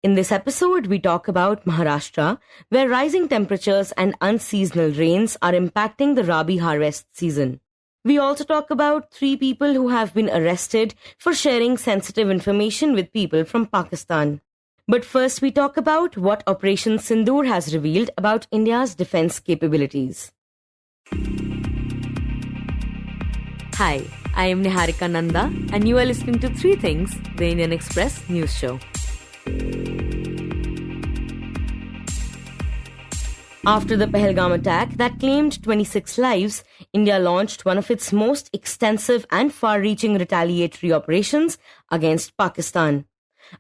In this episode, we talk about Maharashtra, where rising temperatures and unseasonal rains are impacting the Rabi harvest season. We also talk about 3 people who have been arrested for sharing sensitive information with people from Pakistan. But first, we talk about what Operation Sindoor has revealed about India's defense capabilities. Hi, I am Niharika Nanda, and you are listening to 3 Things, the Indian Express news show. After the Pahalgam attack that claimed 26 lives, India launched one of its most extensive and far-reaching retaliatory operations against Pakistan.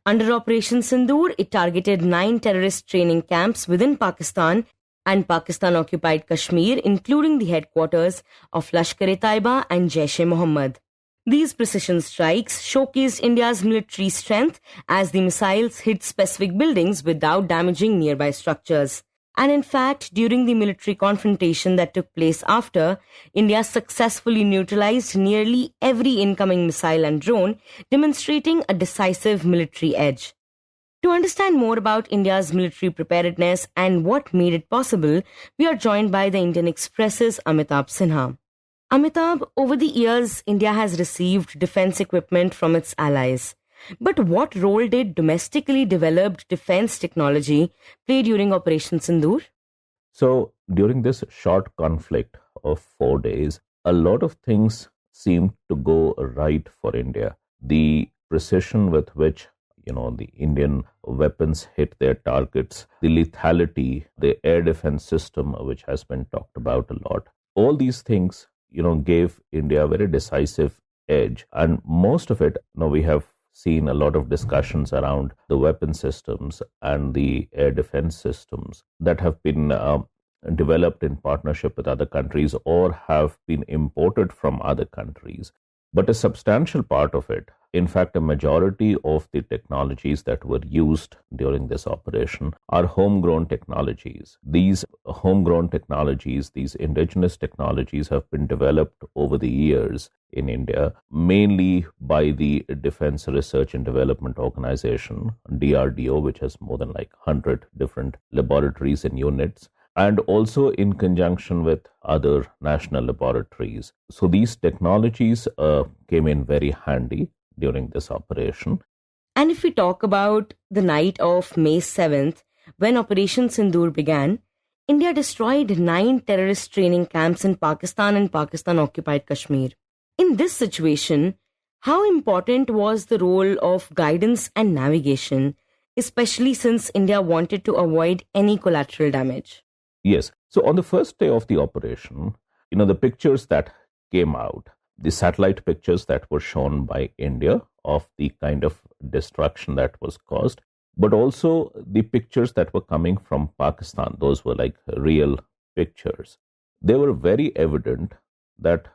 Under Operation Sindoor, it targeted 9 terrorist training camps within Pakistan and Pakistan-occupied Kashmir, including the headquarters of Lashkar-e-Taiba and Jaish-e-Mohammed. These precision strikes showcased India's military strength as the missiles hit specific buildings without damaging nearby structures. And in fact, during the military confrontation that took place after, India successfully neutralized nearly every incoming missile and drone, demonstrating a decisive military edge. To understand more about India's military preparedness and what made it possible, we are joined by the Indian Express's Amitabh Sinha. Amitabh, over the years, India has received defense equipment from its allies. But what role did domestically developed defense technology play during Operation Sindoor? So, during this short conflict of 4 days, a lot of things seemed to go right for India. The precision with which, the Indian weapons hit their targets, the lethality, the air defense system, which has been talked about a lot. All these things, gave India a very decisive edge. And most of it, we have seen a lot of discussions around the weapon systems and the air defense systems that have been developed in partnership with other countries or have been imported from other countries. But a substantial part of it, in fact, a majority of the technologies that were used during this operation are homegrown technologies. These homegrown technologies, these indigenous technologies have been developed over the years in India, mainly by the Defense Research and Development Organization, DRDO, which has more than 100 different laboratories and units, and also in conjunction with other national laboratories. So these technologies came in very handy during this operation. And if we talk about the night of May 7th, when Operation Sindoor began, India destroyed 9 terrorist training camps in Pakistan and Pakistan-occupied Kashmir. In this situation, how important was the role of guidance and navigation, especially since India wanted to avoid any collateral damage? Yes. So on the first day of the operation, the pictures that came out, the satellite pictures that were shown by India of the kind of destruction that was caused, but also the pictures that were coming from Pakistan, those were real pictures. They were very evident that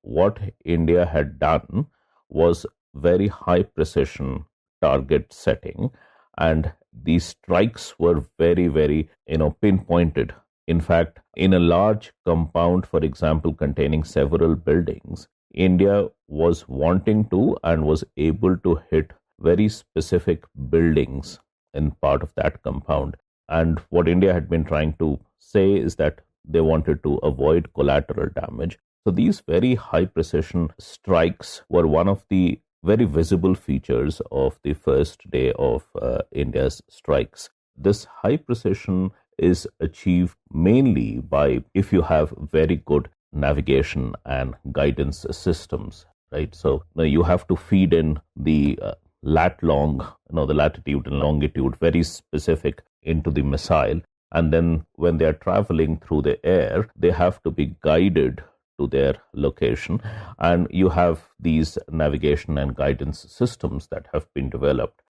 what India had done was very high precision target setting, and these strikes were very, very, pinpointed. In fact, in a large compound, for example, containing several buildings, India was wanting to and was able to hit very specific buildings in part of that compound. And what India had been trying to say is that they wanted to avoid collateral damage. So these very high precision strikes were one of the very visible features of the first day of India's strikes. This high precision is achieved mainly by if you have very good navigation and guidance systems, right? So you have to feed in the lat-long, the latitude and longitude, very specific into the missile. And then when they are traveling through the air, they have to be guided to their location. And you have these navigation and guidance systems that have been developed.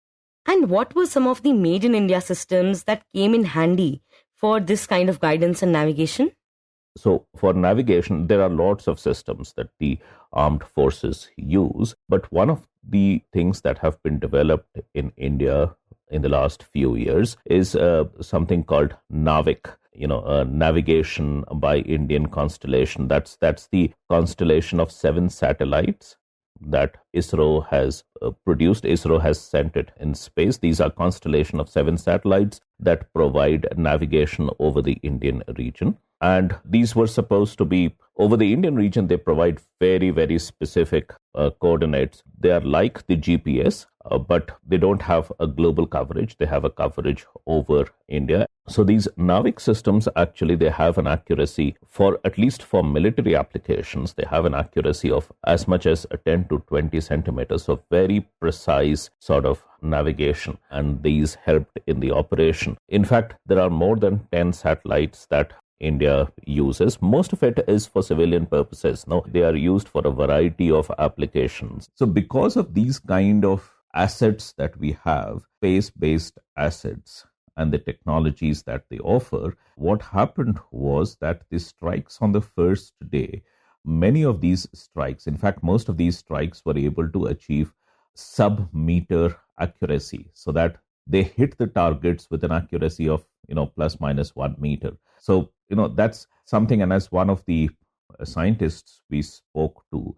And what were some of the made in India systems that came in handy for this kind of guidance and navigation? So for navigation, there are lots of systems that the armed forces use. But one of the things that have been developed in India in the last few years is something called Navik, navigation by Indian constellation. That's the constellation of 7 satellites that ISRO has produced. ISRO has sent it in space. These are constellation of 7 satellites that provide navigation over the Indian region. And these were supposed to be over the Indian region. They provide very, very specific coordinates. They are like the GPS, but they don't have a global coverage. They have a coverage over India. So these NAVIC systems, actually, they have an accuracy for, at least for military applications, they have an accuracy of as much as 10 to 20 centimeters. So very precise sort of navigation. And these helped in the operation. In fact, there are more than 10 satellites that India uses. Most of it is for civilian purposes. No, they are used for a variety of applications. So because of these kind of assets that we have, space-based assets, and the technologies that they offer, what happened was that the strikes on the first day, many of these strikes, in fact, most of these strikes were able to achieve sub-meter accuracy, so that they hit the targets with an accuracy of, plus minus 1 meter. So, that's something. And as one of the scientists we spoke to,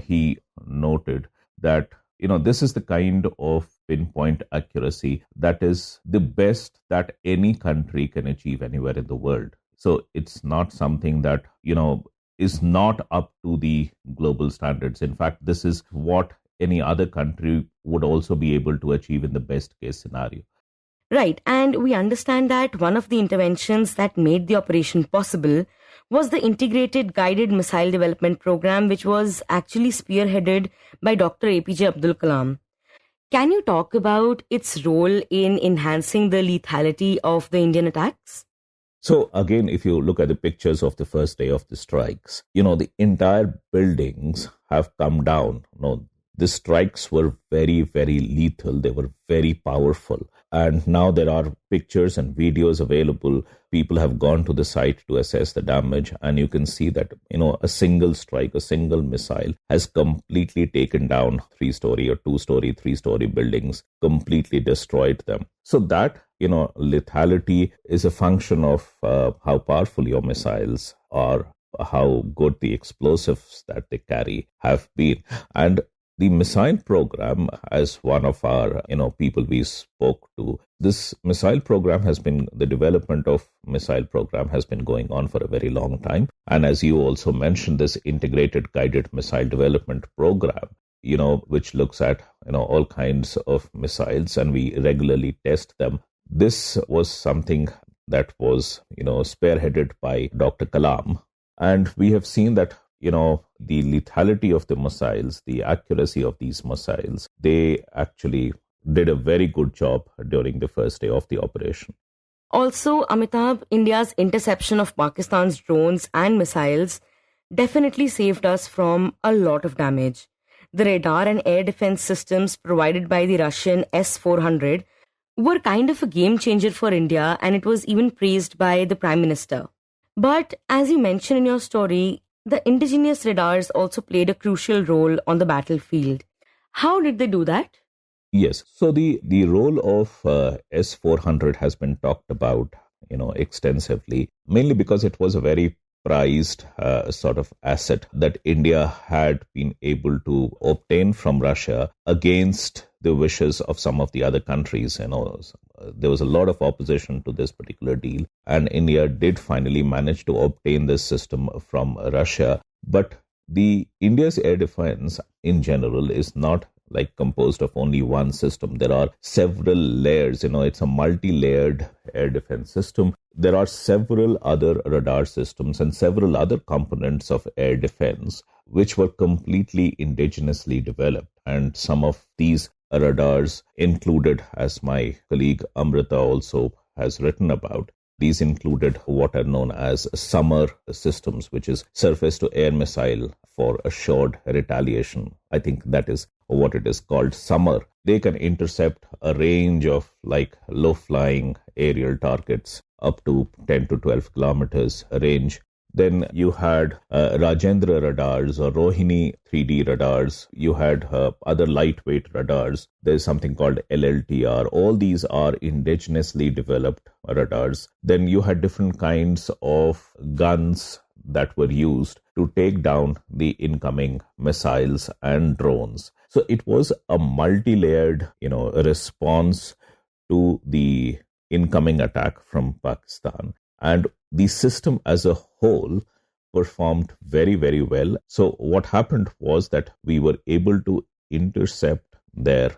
he noted that, this is the kind of pinpoint accuracy that is the best that any country can achieve anywhere in the world. So it's not something that, is not up to the global standards. In fact, this is what any other country would also be able to achieve in the best case scenario. Right, and we understand that one of the interventions that made the operation possible was the Integrated Guided Missile Development Program, which was actually spearheaded by Dr. APJ Abdul Kalam. Can you talk about its role in enhancing the lethality of the Indian attacks? So again, if you look at the pictures of the first day of the strikes, the entire buildings have come down. The strikes were very, very lethal. They were very powerful. And now there are pictures and videos available. People have gone to the site to assess the damage. And you can see that, a single strike, a single missile has completely taken down 3-story or 2-story, 3-story buildings, completely destroyed them. So that, lethality is a function of how powerful your missiles are, how good the explosives that they carry have been. And the missile program, as one of our, people we spoke to, this missile program the development of missile program has been going on for a very long time. And as you also mentioned, this integrated guided missile development program, which looks at, all kinds of missiles, and we regularly test them. This was something that was, spearheaded by Dr. Kalam. And we have seen that, the lethality of the missiles, the accuracy of these missiles, they actually did a very good job during the first day of the operation. Also, Amitabh, India's interception of Pakistan's drones and missiles definitely saved us from a lot of damage. The radar and air defense systems provided by the Russian S-400 were kind of a game changer for India, and it was even praised by the Prime Minister. But as you mentioned in your story, the indigenous radars also played a crucial role on the battlefield. How did they do that? Yes. So the role of S-400 has been talked about, extensively, mainly because it was a very prized sort of asset that India had been able to obtain from Russia against the wishes of some of the other countries. There was a lot of opposition to this particular deal, and India did finally manage to obtain this system from Russia. But the India's air defense in general is not like composed of only one system. There are several layers. It's a multi-layered air defense system. There are several other radar systems and several other components of air defense which were completely indigenously developed. And some of these radars included, as my colleague Amrita also has written about, these included what are known as SAMR systems, which is surface to air missile for assured retaliation. I think that is what it is called, SAMR. They can intercept a range of low flying aerial targets up to 10 to 12 kilometers range. Then you had Rajendra radars or Rohini 3D radars. You had other lightweight radars. There's something called LLTR. All these are indigenously developed radars. Then you had different kinds of guns that were used to take down the incoming missiles and drones. So it was a multi-layered, response to the incoming attack from Pakistan. And the system as a whole performed very, very well. So what happened was that we were able to intercept the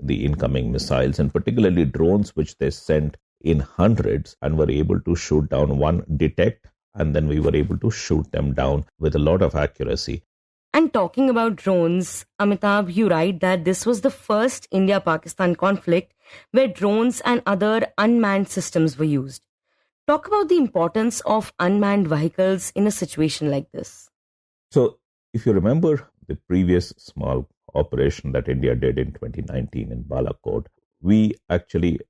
incoming missiles, and particularly drones, which they sent in hundreds, and were able to shoot down one, detect, and then we were able to shoot them down with a lot of accuracy. And talking about drones, Amitabh, you write that this was the first India-Pakistan conflict where drones and other unmanned systems were used. Talk about the importance of unmanned vehicles in a situation like this. So, if you remember the previous small operation that India did in 2019 in Balakot, we actually,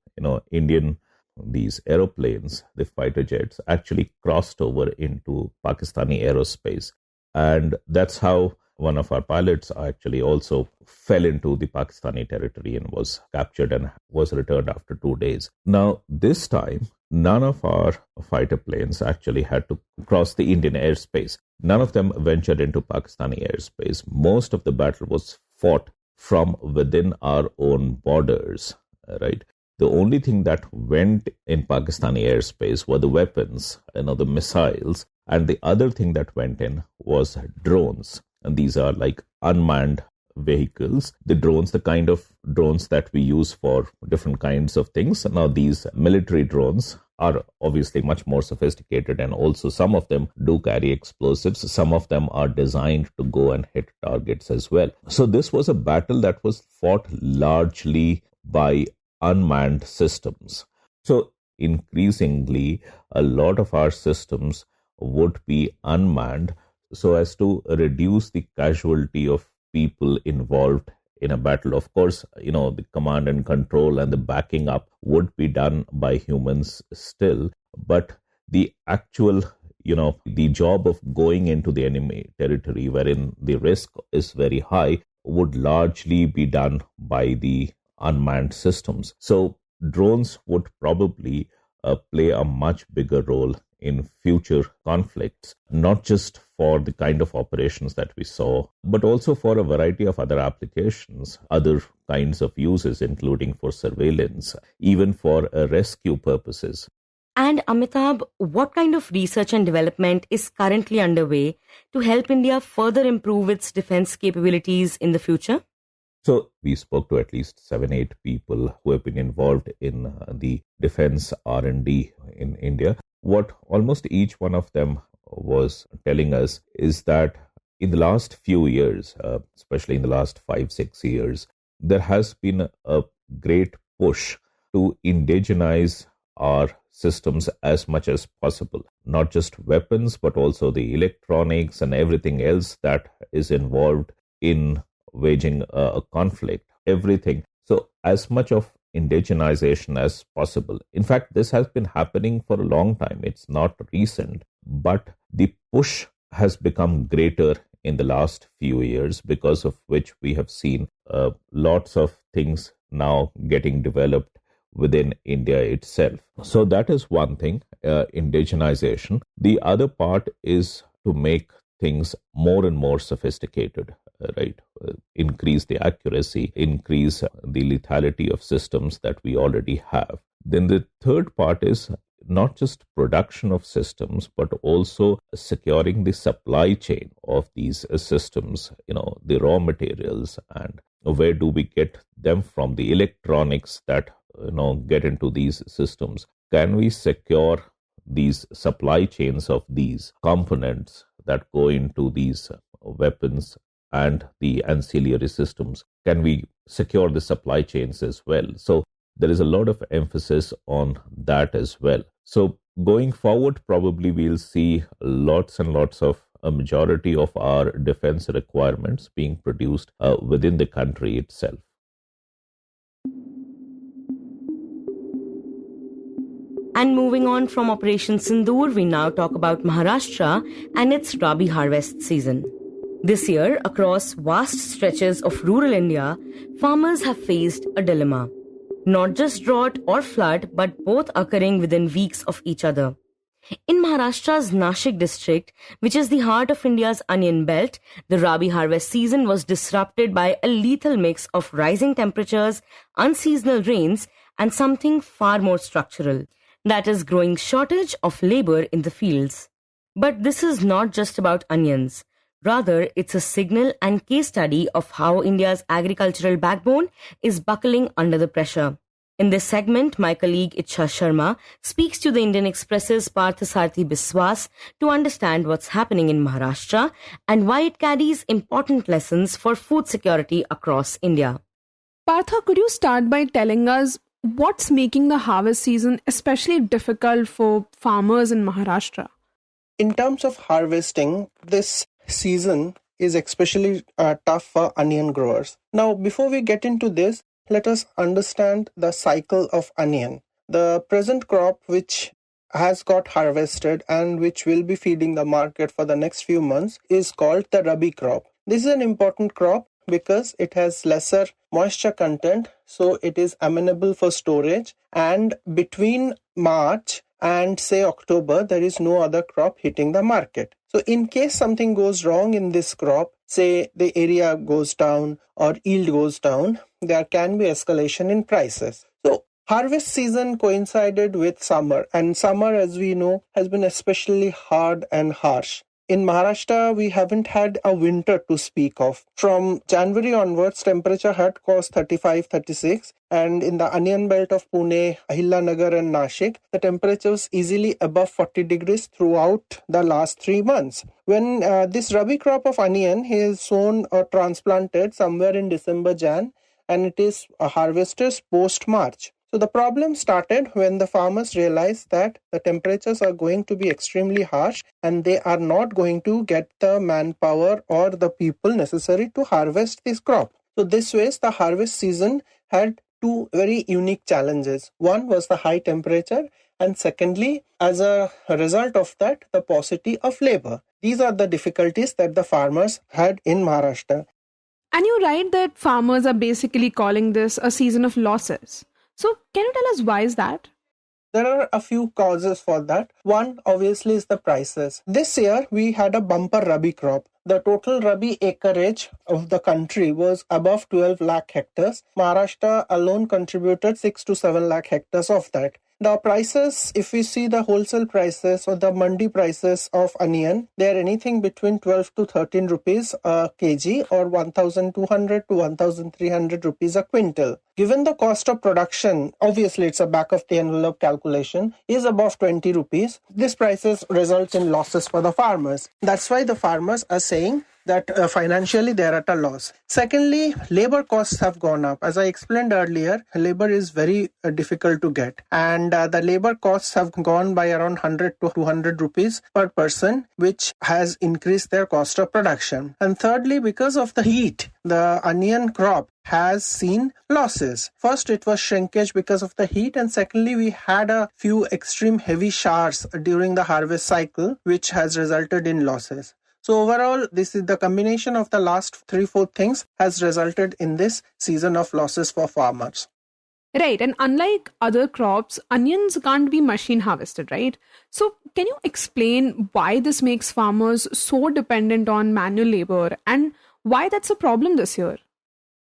these aeroplanes, the fighter jets, actually crossed over into Pakistani aerospace. And that's how one of our pilots actually also fell into the Pakistani territory and was captured and was returned after 2 days. Now, this time, none of our fighter planes actually had to cross the Indian airspace. None of them ventured into Pakistani airspace. Most of the battle was fought from within our own borders, right? The only thing that went in Pakistani airspace were the weapons, the missiles, and the other thing that went in was drones. And these are like unmanned vehicles. The drones, the kind of drones that we use for different kinds of things. Now, these military drones are obviously much more sophisticated, and also some of them do carry explosives. Some of them are designed to go and hit targets as well. So this was a battle that was fought largely by unmanned systems. So increasingly, a lot of our systems would be unmanned so as to reduce the casualty of people involved in a battle. Of course, the command and control and the backing up would be done by humans still, but the actual, the job of going into the enemy territory wherein the risk is very high would largely be done by the unmanned systems. So drones would probably play a much bigger role in future conflicts, not just for the kind of operations that we saw, but also for a variety of other applications, other kinds of uses, including for surveillance, even for rescue purposes. And Amitabh, what kind of research and development is currently underway to help India further improve its defense capabilities in the future? So we spoke to at least 7-8 people who have been involved in the defense R&D in India. What almost each one of them was telling us is that in the last few years, especially in the last 5-6 years, there has been a great push to indigenize our systems as much as possible. Not just weapons, but also the electronics and everything else that is involved in waging a conflict, everything. So as much of indigenization as possible. In fact, this has been happening for a long time. It's not recent, but the push has become greater in the last few years, because of which we have seen lots of things now getting developed within India itself. So that is one thing, indigenization. The other part is to make things more and more sophisticated, right? Increase the accuracy, increase the lethality of systems that we already have. Then the third part is not just production of systems, but also securing the supply chain of these systems, the raw materials, and where do we get them from, the electronics that, get into these systems. Can we secure these supply chains of these components that go into these weapons and the ancillary systems? Can we secure the supply chains as well? So there is a lot of emphasis on that as well. So going forward, probably we'll see lots and lots of a majority of our defense requirements being produced within the country itself. And moving on from Operation Sindoor, we now talk about Maharashtra and its Rabi harvest season. This year, across vast stretches of rural India, farmers have faced a dilemma. Not just drought or flood, but both occurring within weeks of each other. In Maharashtra's Nashik district, which is the heart of India's onion belt, the Rabi harvest season was disrupted by a lethal mix of rising temperatures, unseasonal rains, and something far more structural, that is, growing shortage of labor in the fields. But this is not just about onions. Rather, it's a signal and case study of how India's agricultural backbone is buckling under the pressure. In this segment, my colleague Ichha Sharma speaks to the Indian Express's Parthasarthi Biswas to understand what's happening in Maharashtra and why it carries important lessons for food security across India. Partha, could you start by telling us what's making the harvest season especially difficult for farmers in Maharashtra? In terms of harvesting, this season is especially tough for onion growers. Now, before we get into this, let us understand the cycle of onion. The present crop which has got harvested and which will be feeding the market for the next few months is called the Rabi crop. This is an important crop because it has lesser moisture content, so it is amenable for storage, and between March and say October, there is no other crop hitting the market. So in case something goes wrong in this crop, say the area goes down or yield goes down, there can be escalation in prices. So harvest season coincided with summer, and summer, as we know, has been especially hard and harsh. In Maharashtra, we haven't had a winter to speak of. From January onwards, temperature had crossed 35, 36, and in the onion belt of Pune, Ahilanagar and Nashik, the temperature was easily above 40 degrees throughout the last 3 months. When this Rabi crop of onion is sown or transplanted somewhere in December, Jan, and it is harvested post-March. So the problem started when the farmers realized that the temperatures are going to be extremely harsh and they are not going to get the manpower or the people necessary to harvest this crop. So this way, the harvest season had two very unique challenges. One was the high temperature, and secondly, as a result of that, the paucity of labor. These are the difficulties that the farmers had in Maharashtra. And you write that farmers are basically calling this a season of losses. So can you tell us why is that? There are a few causes for that. One, obviously, is the prices. This year, we had a bumper Rabi crop. The total Rabi acreage of the country was above 12 lakh hectares. Maharashtra alone contributed 6 to 7 lakh hectares of that. The prices, if we see the wholesale prices or the mandi prices of onion, they are anything between 12 to 13 rupees a kg or 1,200 to 1,300 rupees a quintal. Given the cost of production, obviously it's a back of the envelope calculation, is above 20 rupees. This prices results in losses for the farmers. That's why the farmers are saying that financially they are at a loss. Secondly, labor costs have gone up. As I explained earlier, labor is very difficult to get, and the labor costs have gone by around 100 to 200 rupees per person, which has increased their cost of production. And thirdly, because of the heat, the onion crop has seen losses. First, it was shrinkage because of the heat, and secondly, we had a few extreme heavy showers during the harvest cycle, which has resulted in losses. So overall, this is the combination of the last 3-4 things has resulted in this season of losses for farmers. Right, and unlike other crops, onions can't be machine harvested, right? So can you explain why this makes farmers so dependent on manual labor and why that's a problem this year?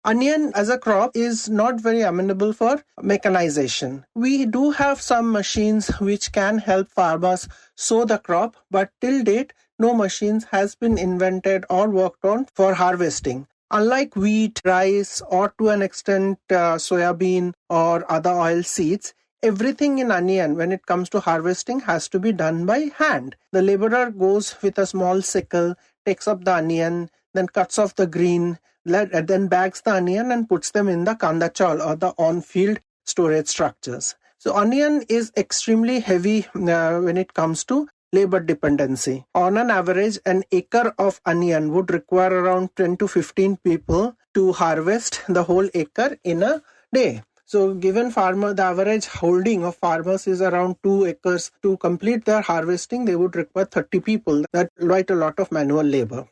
Onion as a crop is not very amenable for mechanization. We do have some machines which can help farmers sow the crop, but till date, no machines has been invented or worked on for harvesting. Unlike wheat, rice, or to an extent soybean or other oil seeds, everything in onion when it comes to harvesting has to be done by hand. The laborer goes with a small sickle, takes up the onion, then cuts off the green, then bags the onion and puts them in the kandachal or the on-field storage structures. So onion is extremely heavy when it comes to labor dependency. On an average, an acre of onion would require around 10 to 15 people to harvest the whole acre in a day. So given the average holding of farmers is around 2 acres, to complete their harvesting, they would require 30 people. That's quite a lot of manual labor.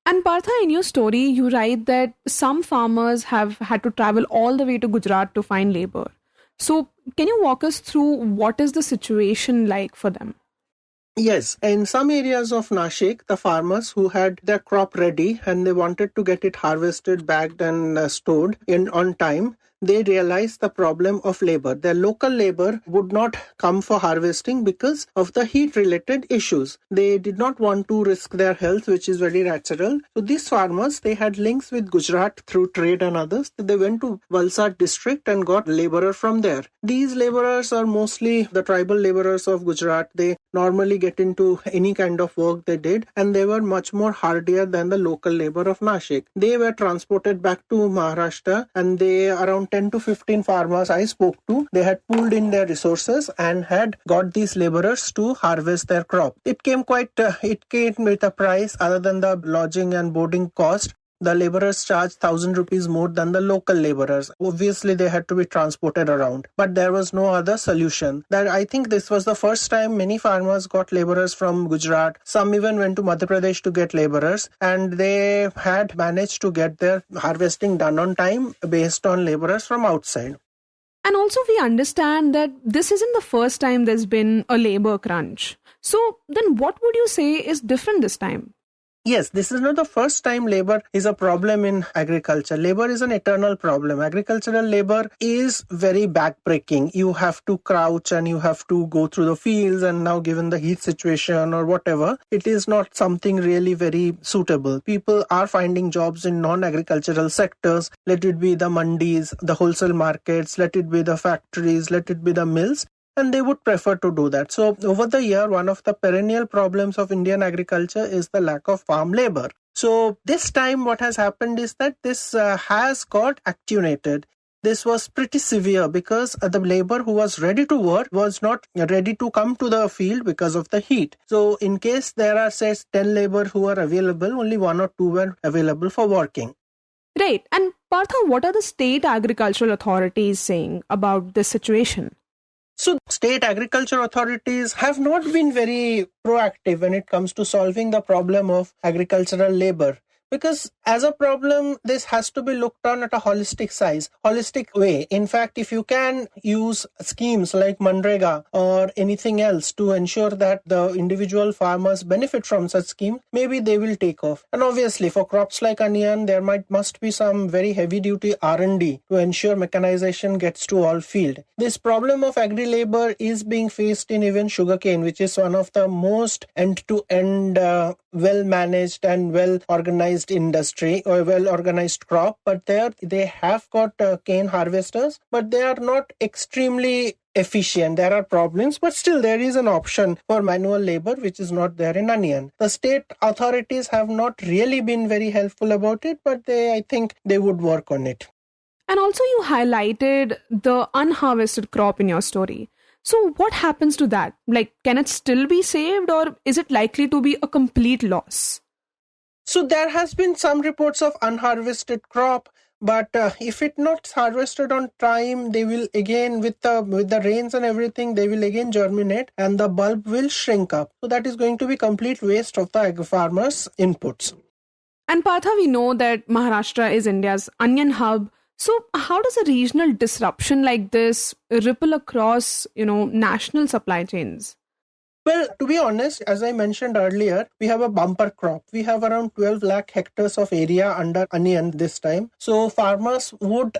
And Partha, in your story, you write that some farmers have had to travel all the way to Gujarat to find labor. So can you walk us through what is the situation like for them? Yes, in some areas of Nashik, the farmers who had their crop ready and they wanted to get it harvested, bagged and stored in on time, they realized the problem of labor. Their local labor would not come for harvesting because of the heat-related issues. They did not want to risk their health, which is very natural. So these farmers, they had links with Gujarat through trade and others. They went to Valsad district and got laborer from there. These laborers are mostly the tribal laborers of Gujarat. They normally get into any kind of work they did, and they were much more hardier than the local labor of Nashik. They were transported back to Maharashtra, and they around 10 to 15 farmers I spoke to, they had pooled in their resources and had got these laborers to harvest their crop. It came with a price other than the lodging and boarding cost. The laborers charged 1,000 rupees more than the local laborers. Obviously, they had to be transported around, but there was no other solution. That I think this was the first time many farmers got laborers from Gujarat. Some even went to Madhya Pradesh to get laborers, and they had managed to get their harvesting done on time based on laborers from outside. And also, we understand that this isn't the first time there's been a labor crunch. So then what would you say is different this time? Yes, this is not the first time labor is a problem in agriculture. Labor is an eternal problem. Agricultural labor is very backbreaking. You have to crouch and you have to go through the fields, and now given the heat situation or whatever, it is not something really very suitable. People are finding jobs in non-agricultural sectors. Let it be the mandis, the wholesale markets, let it be the factories, let it be the mills. And they would prefer to do that. So over the year, one of the perennial problems of Indian agriculture is the lack of farm labor. So this time what has happened is that this has got attenuated. This was pretty severe because the labor who was ready to work was not ready to come to the field because of the heat. So in case there are, say, 10 labor who are available, only 1 or 2 were available for working. Right. And Partha, what are the state agricultural authorities saying about this situation? So state agriculture authorities have not been very proactive when it comes to solving the problem of agricultural labor. Because as a problem, this has to be looked on at a holistic way. In fact, if you can use schemes like Manrega or anything else to ensure that the individual farmers benefit from such scheme, maybe they will take off. And obviously, for crops like onion, there must be some very heavy-duty R&D to ensure mechanization gets to all field. This problem of agri-labor is being faced in even sugarcane, which is one of the most end-to-end well-managed and well-organized industry or well-organized crop, but they have got cane harvesters, but they are not extremely efficient. There are problems, but still there is an option for manual labor which is not there in onion. The state authorities have not really been very helpful about it, but I think they would work on it. And also you highlighted the unharvested crop in your story. So what happens to that? Like, can it still be saved, or is it likely to be a complete loss? So there has been some reports of unharvested crop, but if it not harvested on time, they will again, with the rains and everything, they will again germinate and the bulb will shrink up. So that is going to be complete waste of the farmers' inputs. And Partha, we know that Maharashtra is India's onion hub. So how does a regional disruption like this ripple across, national supply chains? Well, to be honest, as I mentioned earlier, we have a bumper crop. We have around 12 lakh hectares of area under onion this time. So farmers would,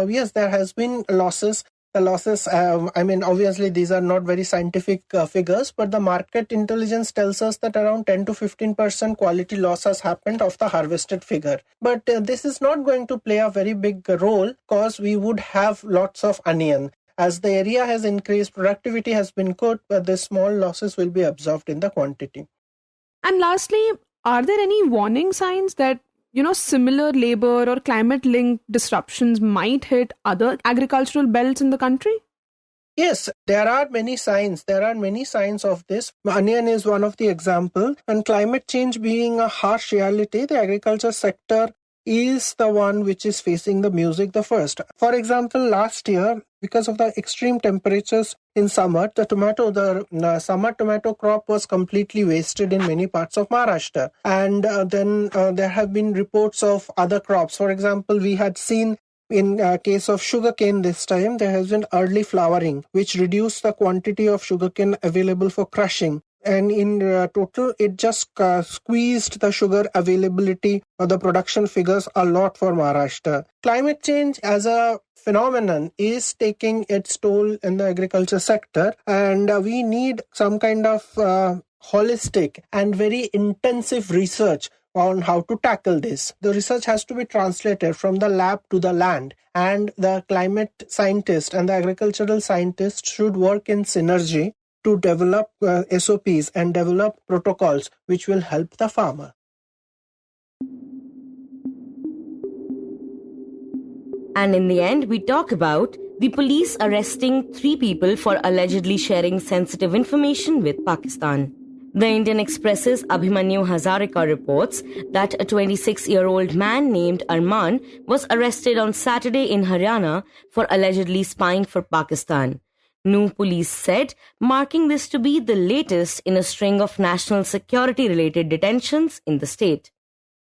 yes, there has been losses. The losses, obviously these are not very scientific figures, but the market intelligence tells us that around 10 to 15% quality loss has happened of the harvested figure. But this is not going to play a very big role because we would have lots of onion. As the area has increased, productivity has been good, but the small losses will be absorbed in the quantity. And lastly, are there any warning signs that similar labor or climate-linked disruptions might hit other agricultural belts in the country? Yes, there are many signs. There are many signs of this. Onion is one of the examples. And climate change being a harsh reality, the agriculture sector is the one which is facing the music the first. For example, last year, because of the extreme temperatures in summer, the summer tomato crop was completely wasted in many parts of Maharashtra. And then there have been reports of other crops. For example, we had seen in case of sugarcane this time, there has been early flowering, which reduced the quantity of sugarcane available for crushing. And in total, it just squeezed the sugar availability or the production figures a lot for Maharashtra. Climate change as a phenomenon is taking its toll in the agriculture sector, and we need some kind of holistic and very intensive research on how to tackle this. The research has to be translated from the lab to the land, and the climate scientist and the agricultural scientist should work in synergy to develop SOPs and develop protocols which will help the farmer. And in the end, we talk about the police arresting 3 people for allegedly sharing sensitive information with Pakistan. The Indian Express's Abhimanyu Hazarika reports that a 26-year-old man named Arman was arrested on Saturday in Haryana for allegedly spying for Pakistan. New police said, marking this to be the latest in a string of national security-related detentions in the state.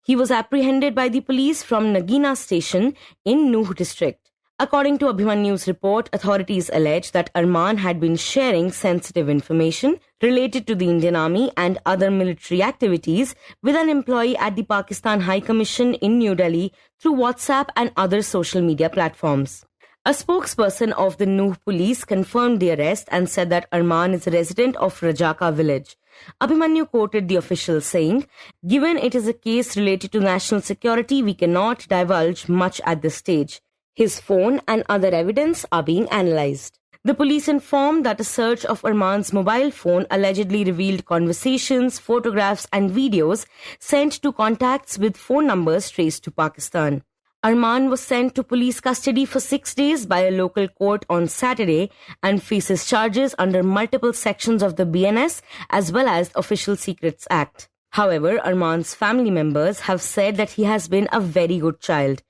He was apprehended by the police from Nagina station in Nuh district. According to Abhimanyu's report, authorities allege that Arman had been sharing sensitive information related to the Indian Army and other military activities with an employee at the Pakistan High Commission in New Delhi through WhatsApp and other social media platforms. A spokesperson of the Nuh police confirmed the arrest and said that Arman is a resident of Rajaka village. Abhimanyu quoted the official saying, "Given it is a case related to national security, we cannot divulge much at this stage. His phone and other evidence are being analyzed." The police informed that a search of Arman's mobile phone allegedly revealed conversations, photographs and videos sent to contacts with phone numbers traced to Pakistan. Arman was sent to police custody for 6 days by a local court on Saturday and faces charges under multiple sections of the BNS as well as Official Secrets Act. However, Arman's family members have said that he has been a very good child.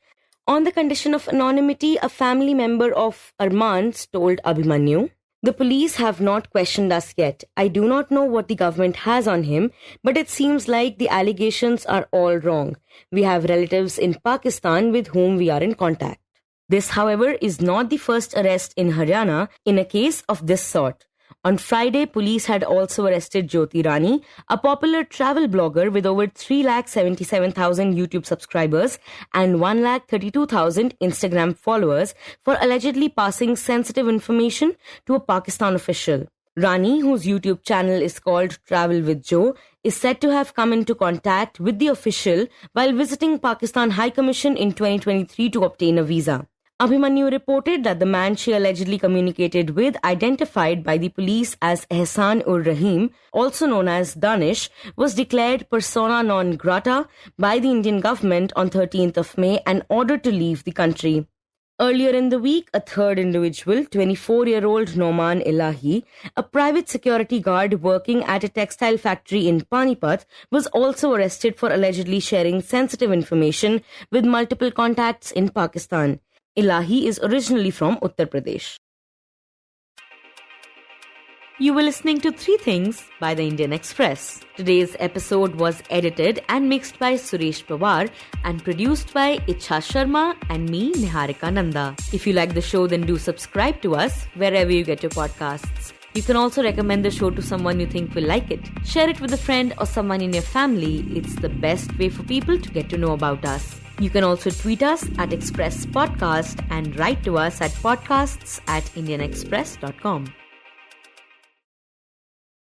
On the condition of anonymity, a family member of Arman's told Abhimanyu, "The police have not questioned us yet. I do not know what the government has on him, but it seems like the allegations are all wrong. We have relatives in Pakistan with whom we are in contact." This, however, is not the first arrest in Haryana in a case of this sort. On Friday, police had also arrested Jyoti Rani, a popular travel blogger with over 377,000 YouTube subscribers and 132,000 Instagram followers, for allegedly passing sensitive information to a Pakistan official. Rani, whose YouTube channel is called Travel with Joe, is said to have come into contact with the official while visiting Pakistan High Commission in 2023 to obtain a visa. Abhimanyu reported that the man she allegedly communicated with, identified by the police as Ehsan-ur-Rahim, also known as Danish, was declared persona non grata by the Indian government on 13th of May and ordered to leave the country. Earlier in the week, a third individual, 24-year-old Noman Elahi, a private security guard working at a textile factory in Panipat, was also arrested for allegedly sharing sensitive information with multiple contacts in Pakistan. Elahi is originally from Uttar Pradesh. You were listening to 3 Things by the Indian Express. Today's episode was edited and mixed by Suresh Pawar and produced by Ichha Sharma and me, Niharika Nanda. If you like the show, then do subscribe to us wherever you get your podcasts. You can also recommend the show to someone you think will like it. Share it with a friend or someone in your family. It's the best way for people to get to know about us. You can also tweet us at Express Podcast and write to us at podcasts@indianexpress.com.